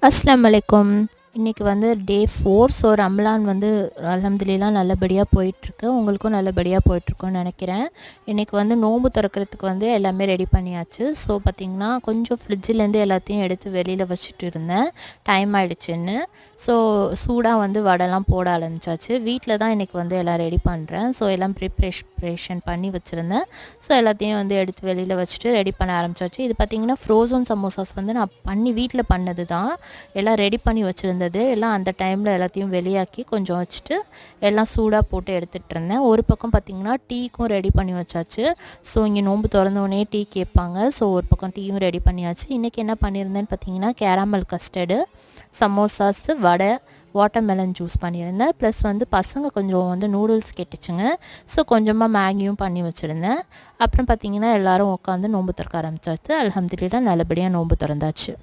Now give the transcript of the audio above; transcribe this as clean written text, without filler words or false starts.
அஸ்ஸலாமு அலைக்கும். இன்றைக்கி வந்து டே 4. ஸோ ரம்லான் வந்து அல்ஹம்துலில்லாஹ் நல்லபடியாக போயிட்டுருக்கு. உங்களுக்கும் நல்லபடியாக போயிட்டுருக்குன்னு நினைக்கிறேன். இன்றைக்கி வந்து நோன்பு திறக்கிறதுக்கு வந்து எல்லாமே ரெடி பண்ணியாச்சு. ஸோ பார்த்திங்கன்னா கொஞ்சம் ஃப்ரிட்ஜிலேருந்து எல்லாத்தையும் எடுத்து வெளியில் வச்சுட்டு இருந்தேன், டைம் ஆகிடுச்சின்னு. ஸோ சூடாக வந்து வடைலாம் போட ஆரம்பிச்சாச்சு. வீட்டில் தான் இன்றைக்கி வந்து எல்லாம் ரெடி பண்ணுறேன். ஸோ எல்லாம் ப்ரிப்ரேஷன் பண்ணி வச்சுருந்தேன். ஸோ எல்லாத்தையும் வந்து எடுத்து வெளியில் வச்சுட்டு ரெடி பண்ண ஆரம்பிச்சாச்சு. இது பார்த்திங்கன்னா ஃப்ரோசன் சமோசாஸ் வந்து நான் வீட்டில் பண்ணது தான். எல்லாம் ரெடி பண்ணி வச்சுருந்தது எல்லாம் அந்த டைமில் எல்லாத்தையும் வெளியாக்கி கொஞ்சம் வச்சுட்டு எல்லாம் சூடாக போட்டு எடுத்துகிட்டு இருந்தேன். ஒரு பக்கம் பார்த்திங்கன்னா டீக்கும் ரெடி பண்ணி வச்சாச்சு. ஸோ இங்கே நோன்பு திறந்தோடனே டீ கேட்பாங்க. ஸோ ஒரு பக்கம் டீயும் ரெடி பண்ணியாச்சு. இன்றைக்கி என்ன பண்ணியிருந்தேன்னு பார்த்திங்கன்னா கேரமல் கஸ்டர்டு, சமோசாஸ், வடை, வாட்டர்மெலன் ஜூஸ் பண்ணியிருந்தேன். ப்ளஸ் வந்து பசங்க கொஞ்சம் வந்து நூடுல்ஸ் கேட்டுச்சுங்க. ஸோ கொஞ்சமாக மேகியும் பண்ணி வச்சுருந்தேன். அப்புறம் பார்த்திங்கன்னா எல்லோரும் உட்காந்து நோன்பு திறக்க ஆரம்பிச்சாச்சு. அல்ஹம்துலில்லாஹ் நல்லபடியாக நோன்பு திறந்தாச்சு.